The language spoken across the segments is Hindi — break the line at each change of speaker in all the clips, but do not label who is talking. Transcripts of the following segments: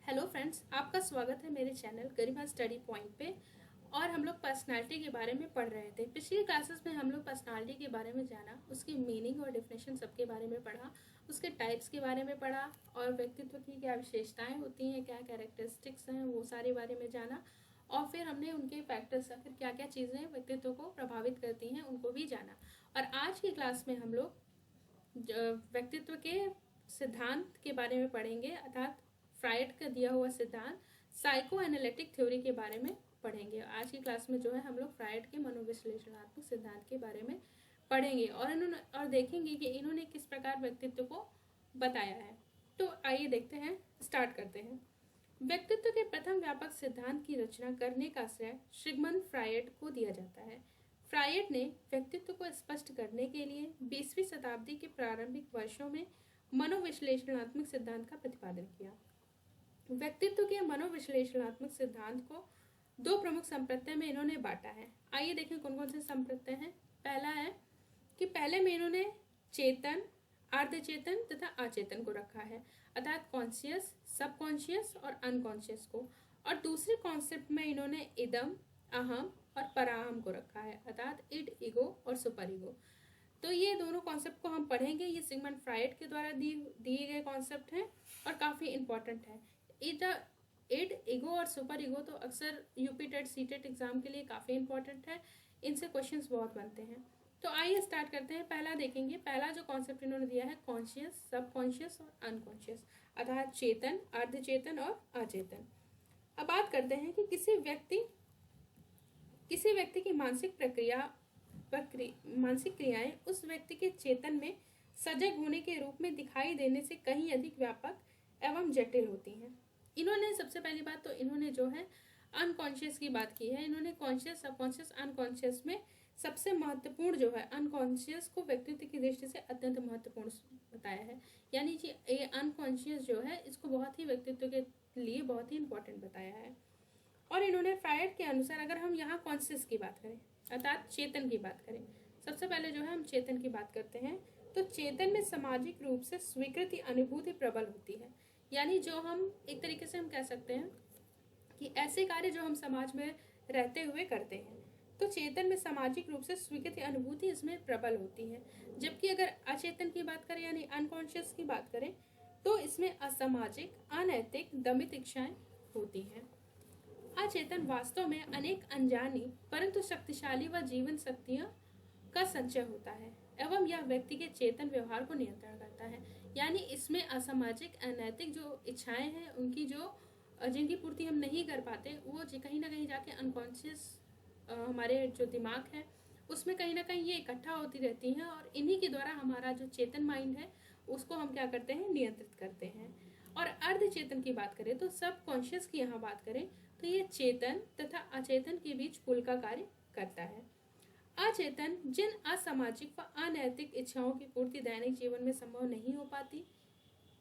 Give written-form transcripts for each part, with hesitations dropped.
हेलो फ्रेंड्स, आपका स्वागत है मेरे चैनल गरिमा स्टडी पॉइंट पे। और हम लोग पर्सनालिटी के बारे में पढ़ रहे थे। पिछली क्लासेस में हम लोग पर्सनालिटी के बारे में जाना, उसकी मीनिंग और डिफिनेशन सबके बारे में पढ़ा, उसके टाइप्स के बारे में पढ़ा और व्यक्तित्व की क्या विशेषताएं होती हैं, क्या कैरेक्टरिस्टिक्स हैं, वो सारे बारे में जाना। और फिर हमने उनके फैक्टर्स, आखिर क्या क्या चीज़ें व्यक्तित्व को प्रभावित करती हैं, उनको भी जाना। और आज की क्लास में हम लोग व्यक्तित्व के सिद्धांत के बारे में पढ़ेंगे, अर्थात फ्रायड का दिया हुआ सिद्धांत साइको एनालिटिक थ्योरी के बारे में पढ़ेंगे। आज की क्लास में जो है हम लोग फ्रायड के मनोविश्लेषणात्मक सिद्धांत के बारे में पढ़ेंगे और देखेंगे कि इन्होंने किस प्रकार व्यक्तित्व को बताया है। तो आइए देखते हैं, स्टार्ट करते हैं। व्यक्तित्व के प्रथम व्यापक सिद्धांत की रचना करने का श्रेय सिगमंड फ्रायड को दिया जाता है। फ्रायड ने व्यक्तित्व को स्पष्ट करने के लिए 20वीं शताब्दी के प्रारंभिक वर्षों में मनोविश्लेषणात्मक सिद्धांत का प्रतिपादन किया। व्यक्तित्व के मनोविश्लेषणात्मक सिद्धांत को दो प्रमुख संप्रत्यय में इन्होंने बांटा है। आइए देखें कौन कौन से संप्रत्यय हैं। पहला है कि पहले में इन्होंने चेतन, अर्धचेतन तथा अचेतन को रखा है, अर्थात कॉन्शियस, सबकॉन्शियस और अनकॉन्शियस को। और दूसरे कॉन्सेप्ट में इन्होंने इदम, अहम और पराहम को रखा है, अर्थात इड, ईगो और सुपर ईगो। तो ये दोनों कॉन्सेप्ट को हम पढ़ेंगे। ये सिगमंड फ्रायड के द्वारा दिए गए कॉन्सेप्ट हैं और काफ़ी इंपॉर्टेंट है। इड, ईगो और सुपर ईगो तो अक्सर UP TET, C TET exam के लिए काफ़ी इंपॉर्टेंट है, इनसे क्वेश्चंस बहुत बनते हैं। तो आइए स्टार्ट करते हैं। पहला देखेंगे, पहला जो कॉन्सेप्ट इन्होंने दिया है कॉन्शियस, सबकॉन्शियस और अनकॉन्शियस, अर्थात चेतन, अर्धचेतन और अचेतन। अब बात करते हैं कि किसी व्यक्ति की मानसिक क्रियाएं उस व्यक्ति के चेतन में सजग होने के रूप में दिखाई देने से कहीं अधिक व्यापक एवं जटिल होती हैं। इन्होंने सबसे पहली बात तो इन्होंने जो है अनकॉन्शियस की बात की है। इन्होंने कॉन्शियस, सबकॉन्शियस, अनकॉन्शियस में सबसे महत्वपूर्ण जो है अनकॉन्शियस को व्यक्तित्व की दृष्टि से अत्यंत महत्वपूर्ण बताया है। यानी कि ये अनकॉन्शियस जो है इसको बहुत ही व्यक्तित्व के लिए बहुत ही इंपॉर्टेंट बताया है। और इन्होंने फ्रायड के अनुसार, अगर हम यहाँ कॉन्शियस की बात करें अर्थात चेतन की बात करें, सबसे पहले जो है हम चेतन की बात करते हैं, तो चेतन में सामाजिक रूप से स्वीकृति अनुभूति प्रबल होती है। यानी जो हम एक तरीके से हम कह सकते हैं कि ऐसे कार्य जो हम समाज में रहते हुए करते हैं, तो चेतन में सामाजिक रूप से स्वीकृति अनुभूति इसमें प्रबल होती है। जबकि अगर अचेतन की बात करें यानी अनकॉन्शियस की बात करें, तो इसमें असामाजिक, अनैतिक, दमित इच्छाएं होती हैं। अचेतन वास्तव में अनेक अनजानी परंतु शक्तिशाली व जीवन शक्तियों का संचय होता है एवं यह व्यक्ति के चेतन व्यवहार को नियंत्रण करता है। यानी इसमें असामाजिक, अनैतिक जो इच्छाएं हैं, उनकी जिनकी पूर्ति हम नहीं कर पाते, वो कहीं ना कहीं जाके अनकॉन्शियस हमारे जो दिमाग है उसमें कहीं ना कहीं ये इकट्ठा होती रहती हैं और इन्हीं के द्वारा हमारा जो चेतन माइंड है उसको हम क्या करते हैं, नियंत्रित करते हैं। और अर्धचेतन की बात करें तो सब कॉन्शियस की यहाँ बात करें तो ये चेतन तथा अचेतन के बीच पुल का कार्य करता है। अचेतन जिन असामाजिक व अनैतिक इच्छाओं की पूर्ति दैनिक जीवन में संभव नहीं हो पाती,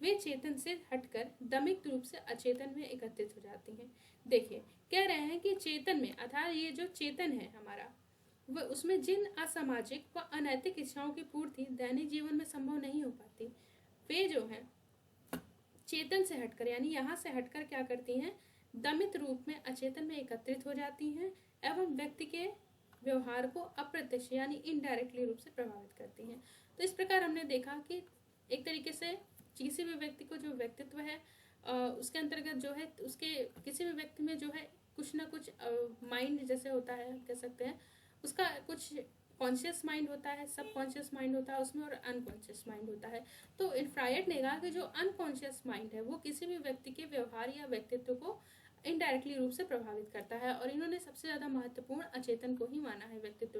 वे चेतन से हटकर दमिक रूप से अचेतन में एकत्रित हो जाती हैं। देखिए, कह रहे हैं कि चेतन में, अर्थात ये जो चेतन है हमारा, वह उसमें जिन असामाजिक व अनैतिक इच्छाओं की पूर्ति दैनिक जीवन में संभव नहीं हो पाती, वे जो है चेतन से हटकर यानी यहाँ से हटकर क्या करती हैं, दमित रूप में अचेतन में एकत्रित हो जाती हैं एवं व्यक्ति के व्यवहार को अप्रत्यक्ष यानी इनडायरेक्टली रूप से प्रभावित करती हैं। तो इस प्रकार हमने देखा कि एक तरीके से किसी भी व्यक्ति को जो व्यक्तित्व है उसके अंतर्गत जो है उसके किसी भी व्यक्ति में जो है कुछ ना कुछ माइंड जैसे होता है, कह सकते हैं उसका कुछ कॉन्शियस माइंड होता है, सब कॉन्शियस माइंड होता है उसमें, और अनकॉन्शियस माइंड होता है। तो फ्रायड ने कहा कि जो अनकॉन्शियस माइंड है वो किसी भी व्यक्ति के व्यवहार या व्यक्तित्व को इनडायरेक्टली रूप से प्रभावित करता है। और इन्होंने सबसे ज़्यादा महत्वपूर्ण अचेतन को ही माना है व्यक्तित्व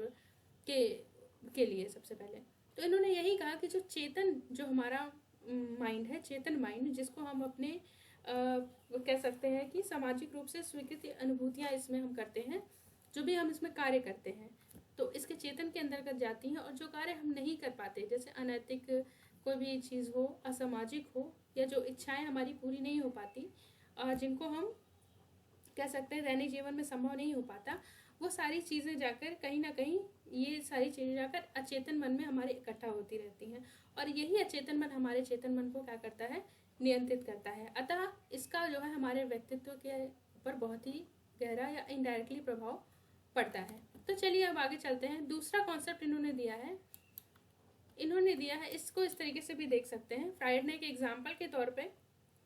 के लिए सबसे पहले। तो इन्होंने यही कहा कि जो चेतन, जो हमारा माइंड है, चेतन माइंड, जिसको हम अपने कह सकते हैं कि सामाजिक रूप से स्वीकृति अनुभूतियाँ इसमें हम करते हैं, जो भी हम इसमें कार्य करते हैं तो इसके चेतन के अंतर्गत जाती हैं। और जो कार्य हम नहीं कर पाते, जैसे अनैतिक कोई भी चीज़ हो, असामाजिक हो, या जो इच्छाएं हमारी पूरी नहीं हो पाती, जिनको हम कह सकते हैं दैनिक जीवन में संभव नहीं हो पाता, वो सारी चीज़ें जाकर कहीं ना कहीं, ये सारी चीज़ें जाकर अचेतन मन में हमारे इकट्ठा होती रहती हैं और यही अचेतन मन हमारे चेतन मन को क्या करता है, नियंत्रित करता है। अतः इसका जो है हमारे व्यक्तित्व के ऊपर बहुत ही गहरा या इनडायरेक्टली प्रभाव पड़ता है। तो चलिए अब आगे चलते हैं। दूसरा कॉन्सेप्ट इन्होंने दिया है, इसको इस तरीके से भी देख सकते हैं। फ्रायड ने एक एग्जाम्पल के तौर पे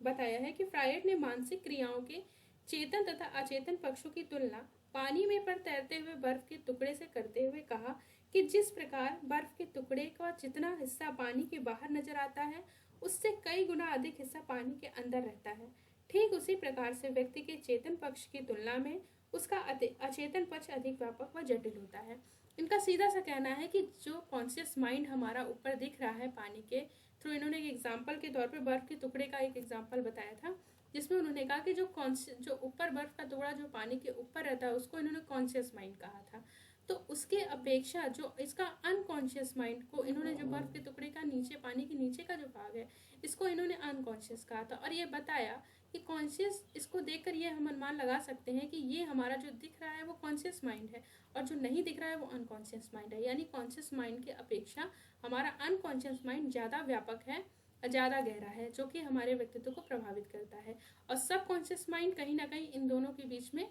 बताया है कि फ्रायड ने मानसिक क्रियाओं के चेतन तथा अचेतन पक्षों की तुलना पानी में पर तैरते हुए बर्फ के टुकड़े से करते हुए कहा कि जिस प्रकार बर्फ के टुकड़े का जितना हिस्सा पानी के बाहर नजर आता है, उससे कई गुना अधिक हिस्सा पानी के अंदर रहता है। ठीक उसी प्रकार से व्यक्ति के चेतन पक्ष की तुलना में उसका अचेतन पक्ष अधिक व्यापक व जटिल होता है। इनका सीधा सा कहना है कि जो कॉन्शियस माइंड हमारा ऊपर दिख रहा है पानी के थ्रू, इन्होंने एक एग्जाम्पल के तौर पे बर्फ के टुकड़े का एक एग्जाम्पल बताया था, जिसमें उन्होंने कहा कि जो ऊपर बर्फ का टुकड़ा जो पानी के ऊपर रहता है उसको इन्होंने कॉन्शियस माइंड कहा था। तो उसके अपेक्षा जो इसका अनकॉन्शियस माइंड को इन्होंने, जो बर्फ के टुकड़े का नीचे पानी के नीचे का जो भाग है, इसको इन्होंने अनकॉन्शियस कहा था। और ये बताया कि कॉन्शियस, इसको देखकर ये हम अनुमान लगा सकते हैं कि ये हमारा जो दिख रहा है वो कॉन्शियस माइंड है और जो नहीं दिख रहा है वो अनकॉन्शियस माइंड है। यानी कॉन्शियस माइंड की अपेक्षा हमारा अनकॉन्शियस माइंड ज़्यादा व्यापक है, ज़्यादा गहरा है, जो कि हमारे व्यक्तित्व को प्रभावित करता है। और सब कॉन्शियस माइंड कहीं ना कहीं इन दोनों के बीच में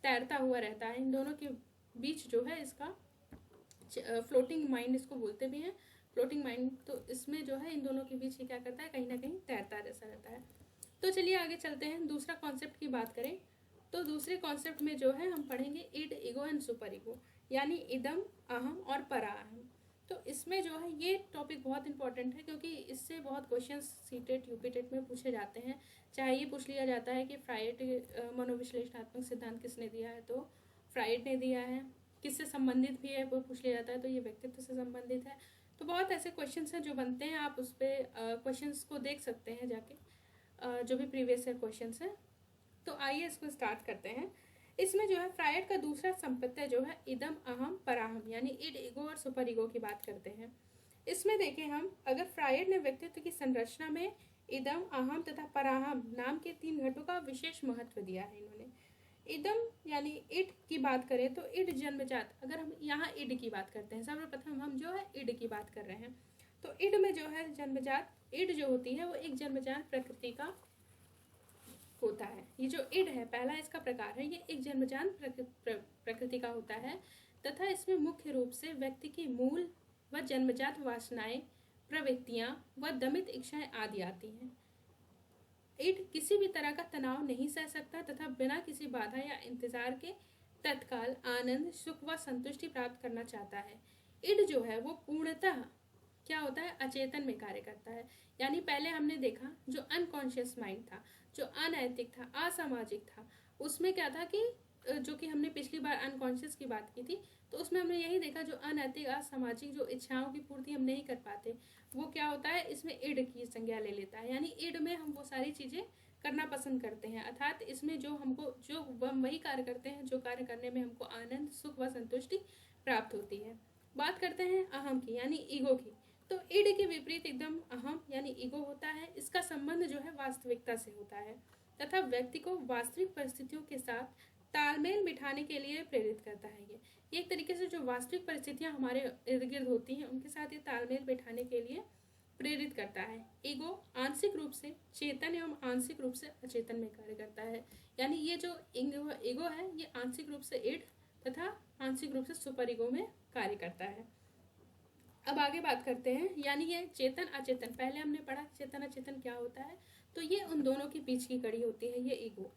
तैरता हुआ रहता है। इन दोनों के बीच जो है इसका फ्लोटिंग माइंड इसको बोलते भी हैं, फ्लोटिंग माइंड। तो इसमें जो है इन दोनों के बीच ये क्या करता है, कहीं ना कहीं तैरता जैसा रहता है। तो चलिए आगे चलते हैं। दूसरा कॉन्सेप्ट की बात करें तो दूसरे कॉन्सेप्ट में जो है हम पढ़ेंगे id, ego and super ego, यानी इदम, अहम और परा अहम। तो इसमें जो है ये टॉपिक बहुत इंपॉर्टेंट है, क्योंकि इससे बहुत क्वेश्चंस सीटेट यूपीटेट में पूछे जाते हैं। चाहे ये पूछ लिया जाता है कि फ्रायड मनोविश्लेषणात्मक सिद्धांत किसने दिया है, तो फ्रायड ने दिया है। किससे संबंधित भी है वो पूछ लिया जाता है, तो ये व्यक्तित्व से संबंधित है। तो बहुत ऐसे क्वेश्चंस हैं जो बनते हैं, आप उस पर क्वेश्चंस को देख सकते हैं जाके, जो भी प्रीवियस ईयर क्वेश्चंस हैं। तो आइए इसको स्टार्ट करते हैं। इसमें जो है फ्रायड का दूसरा संपत्ति जो है इदम, अहम, पराहम, यानी इड, ईगो और सुपर ईगो की बात करते हैं। इसमें देखें हम, अगर फ्रायड ने व्यक्तित्व की संरचना में इदम, अहम तथा पराहम नाम के 3 घटों का विशेष महत्व दिया है। इन्होंने इदम यानी इड की बात करें तो इड जन्मजात, अगर हम यहाँ इड की बात करते हैं, सर्वप्रथम हम जो है इड की बात कर रहे हैं, तो इड में जो है जन्मजात, इड जो होती है वो एक जन्मजात प्रकृति का होता है। ये जो इड है पहला इसका प्रकार है, ये एक जन्मजात प्रकृति का होता है तथा इसमें मुख्य रूप से व्यक्ति की मूल व जन्मजात वासनाएं, प्रवृत्तियां व दमित इच्छाएं आदि आती हैं। इड किसी भी तरह का तनाव नहीं सह सकता तथा बिना किसी बाधा या इंतजार के तत्काल आनंद, सुख व संतुष्टि प्राप्त करना चाहता है। इड जो है वो पूर्णतः क्या होता है, अचेतन में कार्य करता है। यानी पहले हमने देखा जो अनकॉन्शियस माइंड था, जो अनैतिक था, असामाजिक था, उसमें क्या था कि जो कि हमने पिछली बार अनकॉन्शियस की बात की थी, तो उसमें हमने यही देखा जो अनैतिक, असामाजिक, जो इच्छाओं की पूर्ति हम नहीं कर पाते, वो क्या होता है, इसमें इड की संज्ञा ले लेता है। यानी इड में हम वो सारी चीज़ें करना पसंद करते हैं, अर्थात इसमें जो हमको, जो हम वही कार्य करते हैं जो कार्य करने में हमको आनंद, सुख व संतुष्टि प्राप्त होती है। बात करते हैं अहम की, यानी ईगो की। तो इड के विपरीत एकदम अहम यानी ईगो होता है। इसका संबंध जो है वास्तविकता से होता है तथा व्यक्ति को वास्तविक परिस्थितियों के साथ तालमेल बिठाने के लिए प्रेरित करता है। ये एक तरीके से जो वास्तविक परिस्थितियां हमारे इर्द गिर्द होती हैं उनके साथ ये तालमेल बिठाने के लिए प्रेरित करता है। ईगो आंशिक रूप से चेतन एवं आंशिक रूप से अचेतन में कार्य करता है। यानी ये जो ईगो है ये आंशिक रूप से इड तथा आंशिक रूप से सुपर ईगो में कार्य करता है। अब आगे बात करते हैं, यानी ये चेतन अचेतन, पहले हमने पढ़ा चेतन अचेतन क्या होता है, तो ये उन दोनों के बीच की कड़ी होती है, ये ईगो।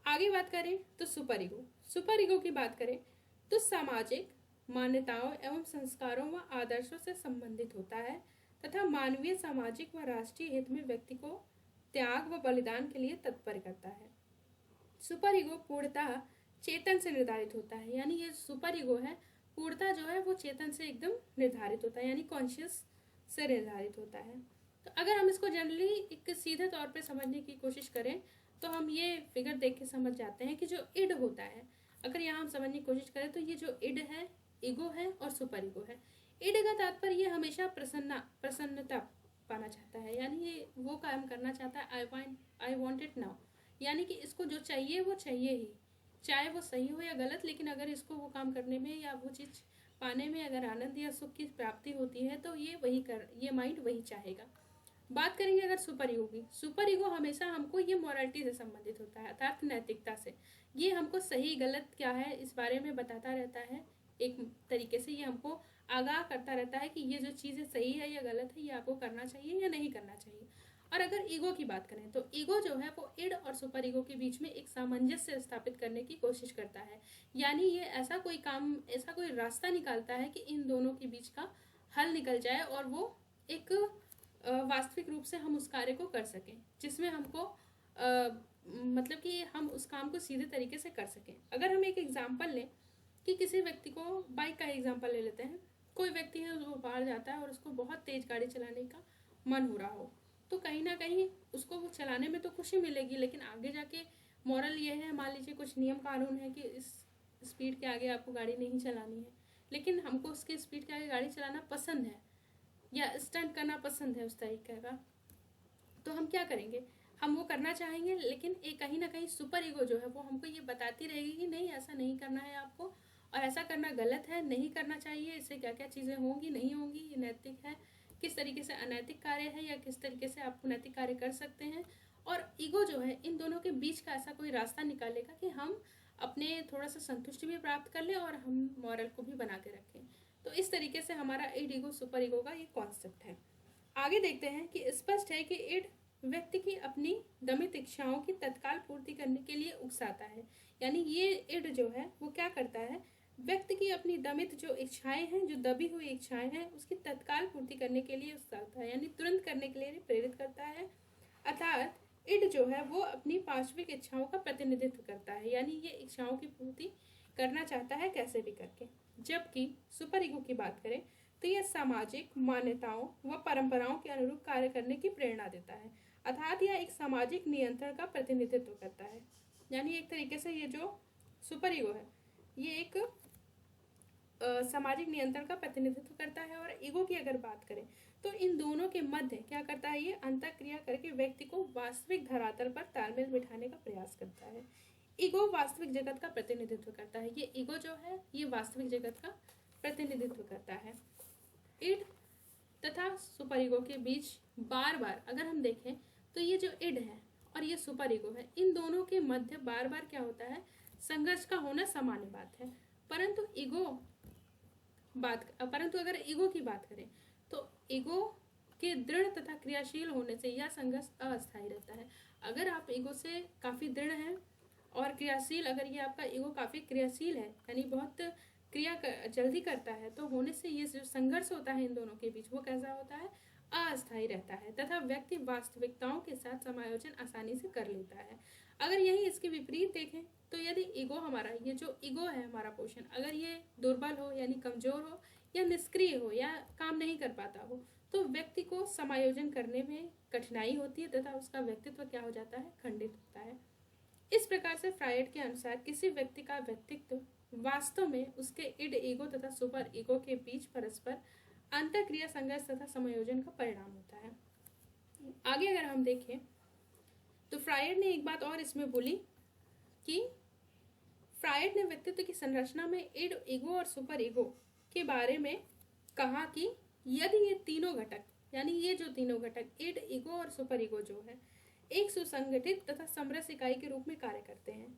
आगे बात करें तो सुपर ईगो। सुपर ईगो की बात करें तो सामाजिक मान्यताओं एवं संस्कारों व आदर्शों से संबंधित होता है तथा मानवीय, सामाजिक व राष्ट्रीय हित में व्यक्ति को त्याग व बलिदान के लिए तत्पर करता है। सुपर ईगो पूर्णतः चेतन से निर्धारित होता है। यानी ये सुपर ईगो है पूर्णतः जो है वो चेतन से एकदम निर्धारित होता है, यानी कॉन्शियस से निर्धारित होता है। तो अगर हम इसको जनरली एक सीधे तौर पे समझने की कोशिश करें तो हम ये फिगर देख के समझ जाते हैं कि जो इड होता है, अगर यहाँ हम समझने की कोशिश करें तो ये जो इड है, ईगो है और सुपर ईगो है। इड का तात्पर्य ये हमेशा प्रसन्नता पाना चाहता है, यानी ये वो काम करना चाहता है, आई वॉन्ट इट नाउ, यानी कि इसको जो चाहिए वो चाहिए ही, चाहे वो सही हो या गलत, लेकिन अगर इसको वो काम करने में या वो चीज़ पाने में अगर आनंद या सुख की प्राप्ति होती है तो ये माइंड वही चाहेगा। बात करेंगे अगर सुपर ईगो की, सुपर ईगो हमेशा हमको ये मॉरलिटी से संबंधित होता है, अर्थात नैतिकता से। ये हमको सही गलत क्या है इस बारे में बताता रहता है, एक तरीके से ये हमको आगाह करता रहता है कि ये जो चीज़ें सही है या गलत है, ये आपको करना चाहिए या नहीं करना चाहिए। और अगर ईगो की बात करें तो ईगो जो है वो इड और सुपर ईगो के बीच में एक सामंजस्य स्थापित करने की कोशिश करता है, यानी ये ऐसा कोई काम, ऐसा कोई रास्ता निकालता है कि इन दोनों के बीच का हल निकल जाए और वो एक वास्तविक रूप से हम उस कार्य को कर सकें, जिसमें हमको मतलब कि हम उस काम को सीधे तरीके से कर सकें। अगर हम एक एग्जाम्पल लें कि किसी व्यक्ति को, बाइक का एग्जाम्पल ले लेते हैं, कोई व्यक्ति है वो बाहर जाता है और उसको बहुत तेज गाड़ी चलाने का मन हो रहा हो, तो कहीं ना कहीं उसको वो चलाने में तो खुशी मिलेगी, लेकिन आगे जाके मॉरल ये है, मान लीजिए कुछ नियम कानून है कि इस स्पीड के आगे आपको गाड़ी नहीं चलानी है, लेकिन हमको उसके स्पीड के आगे गाड़ी चलाना पसंद है या स्टंट करना पसंद है उस तरीके का, तो हम क्या करेंगे, हम वो करना चाहेंगे, लेकिन एक कहीं ना कहीं सुपर ईगो जो है वो हमको ये बताती रहेगी कि नहीं, ऐसा नहीं करना है आपको, और ऐसा करना गलत है, नहीं करना चाहिए, इससे क्या क्या चीज़ें होंगी, नहीं होंगी, ये नैतिक है, किस तरीके से अनैतिक कार्य है या किस तरीके से आप नैतिक कार्य कर सकते हैं। और ईगो जो है इन दोनों के बीच का ऐसा कोई रास्ता निकालेगा कि हम अपने थोड़ा सा संतुष्टि भी प्राप्त कर लें और हम मॉरल को भी बना के रखें। तो इस तरीके से हमारा इड ईगो सुपर ईगो का ये कॉन्सेप्ट है। आगे देखते हैं कि स्पष्ट है कि इड व्यक्ति की अपनी दमित इच्छाओं की तत्काल पूर्ति करने के लिए उकसाता है, यानी ये इड जो है वो क्या करता है, व्यक्ति की अपनी दमित जो इच्छाएं हैं, जो दबी हुई इच्छाएं हैं, उसकी तत्काल पूर्ति करने के लिए उकसाता है, यानी तुरंत करने के लिए प्रेरित करता है। अर्थात इड जो है वो अपनी पार्श्विक इच्छाओं का प्रतिनिधित्व करता है, यानी ये इच्छाओं की पूर्ति करना चाहता है कैसे भी करके। जबकि सुपर ईगो की बात करें तो यह सामाजिक मान्यताओं व परंपराओं के अनुरूप कार्य करने की प्रेरणा देता है, अर्थात यह एक सामाजिक नियंत्रण का प्रतिनिधित्व करता है। यानी एक तरीके से ये जो सुपर ईगो है ये एक सामाजिक नियंत्रण का प्रतिनिधित्व करता है। और ईगो की अगर बात करें तो इन दोनों के मध्य क्या करता है, ये अंतःक्रिया करके व्यक्ति को वास्तविक धरातल पर तालमेल बिठाने का प्रयास करता है। ईगो वास्तविक जगत का प्रतिनिधित्व करता है, ये ईगो जो है ये वास्तविक जगत का प्रतिनिधित्व करता है। इड तथा सुपर ईगो के बीच बार बार अगर हम देखें तो ये जो इड है और ये सुपर ईगो है, इन दोनों के मध्य बार बार क्या होता है, संघर्ष का होना सामान्य बात है। परंतु अगर ईगो की बात करें तो ईगो के दृढ़ तथा क्रियाशील होने से यह संघर्ष अस्थायी रहता है। अगर आप ईगो से काफ़ी दृढ़ हैं और क्रियाशील, अगर ये आपका ईगो काफ़ी क्रियाशील है यानी बहुत जल्दी करता है, तो होने से ये जो संघर्ष होता है इन दोनों के बीच वो कैसा होता है, अस्थायी रहता है तथा व्यक्ति वास्तविकताओं के साथ समायोजन आसानी से कर लेता है। अगर यही इसके विपरीत देखें तो यदि ईगो हमारा, ये जो ईगो है हमारा पोर्शन, अगर ये दुर्बल हो यानी कमजोर हो या निष्क्रिय हो या काम नहीं कर पाता हो, तो व्यक्ति को समायोजन करने में कठिनाई होती है तथा उसका व्यक्तित्व क्या हो जाता है, खंडित होता है। इस प्रकार से फ्रायड के अनुसार किसी व्यक्ति का व्यक्तित्व वास्तव में उसके इड ईगो तथा सुपर ईगो के बीच परस्पर अंतःक्रिया संघर्ष तथा समायोजन का परिणाम होता है। आगे अगर हम देखें तो फ्रायड ने एक बात और इसमें बोली कि फ्रायड ने व्यक्तित्व की संरचना में इड ईगो और सुपर ईगो के बारे में कहा कि यदि ये तीनों घटक, यानी ये जो तीनों घटक इड ईगो और सुपर ईगो जो है एक सुसंगठित तथा समरस इकाई के रूप में कार्य करते हैं,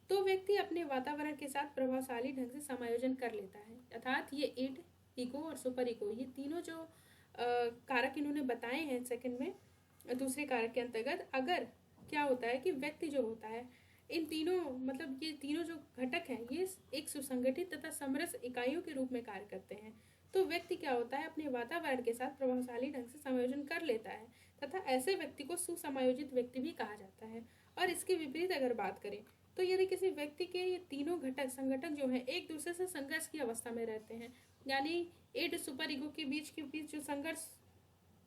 तो व्यक्ति अपने वातावरण के साथ प्रभावशाली ढंग से समायोजन कर लेता है। अर्थात ये इड ईगो और सुपर ईगो, ये तीनों जो कारक इन्होंने बताए हैं सेकंड में दूसरे कारक के अंतर्गत, अगर क्या होता है कि व्यक्ति जो होता है इन तीनों, मतलब ये तीनों जो घटक हैं ये एक सुसंगठित तथा समरस इकाइयों के रूप में कार्य करते हैं, तो व्यक्ति क्या होता है, अपने वातावरण के साथ प्रभावशाली ढंग से समायोजन कर लेता है तथा ऐसे व्यक्ति को सुसमायोजित व्यक्ति भी कहा जाता है। और इसके विपरीत अगर बात करें तो यदि किसी व्यक्ति के ये तीनों संगठक जो हैं एक दूसरे से संघर्ष की अवस्था में रहते हैं, यानी इड सुपर ईगो के बीच जो संघर्ष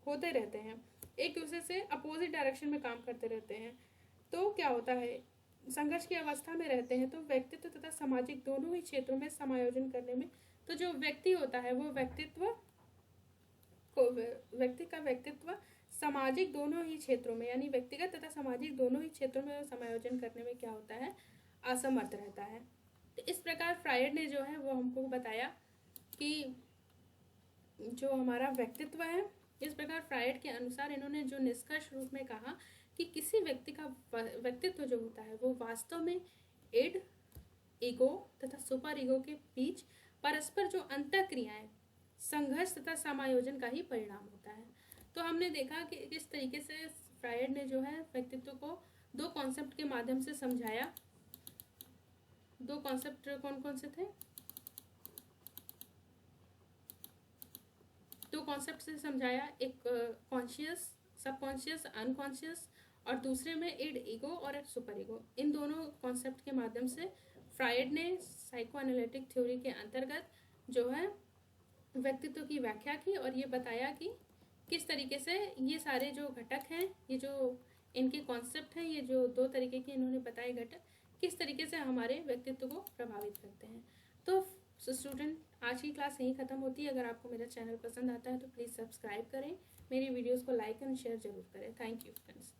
होते रहते हैं, एक दूसरे से अपोजिट डायरेक्शन में काम करते रहते हैं, तो क्या होता है, संघर्ष की अवस्था में रहते हैं, तो व्यक्तित्व तथा सामाजिक दोनों ही क्षेत्रों में समायोजन करने में, तो जो व्यक्ति होता है वो व्यक्ति का व्यक्तित्व सामाजिक दोनों ही क्षेत्रों में, यानी व्यक्तिगत तथा सामाजिक दोनों ही क्षेत्रों में समायोजन करने में क्या होता है, असमर्थ रहता है। तो इस प्रकार फ्रायड ने जो है वो हमको बताया कि जो हमारा व्यक्तित्व है इस प्रकार फ्रायड के अनुसार इन्होंने जो निष्कर्ष रूप में कहा कि किसी व्यक्ति का व्यक्तित्व जो होता है वो वास्तव में इड, ईगो तथा सुपर ईगो के बीच परस्पर जो अंतःक्रियाएं, संघर्ष तथा समायोजन का ही परिणाम होता है। तो हमने देखा कि किस तरीके से फ्रायड ने जो है व्यक्तित्व को दो कॉन्सेप्ट के माध्यम से समझाया। दो कॉन्सेप्ट कौन कौन से थे? दो कॉन्सेप्ट से समझाया, एक कॉन्शियस, सबकॉन्शियस, अनकॉन्शियस, और दूसरे में इड, ईगो और एक सुपर ईगो। इन दोनों कॉन्सेप्ट के माध्यम से फ्रायड ने साइको एनालिटिक थ्योरी के अंतर्गत जो है व्यक्तित्व की व्याख्या की और ये बताया कि किस तरीके से ये सारे जो घटक हैं, ये जो इनके कॉन्सेप्ट हैं, ये जो दो तरीके के इन्होंने बताए घटक, किस तरीके से हमारे व्यक्तित्व को प्रभावित करते हैं। तो स्टूडेंट, आज की क्लास यहीं ख़त्म होती है। अगर आपको मेरा चैनल पसंद आता है तो प्लीज़ सब्सक्राइब करें, मेरी वीडियोस को लाइक एंड शेयर जरूर करें। Thank you friends.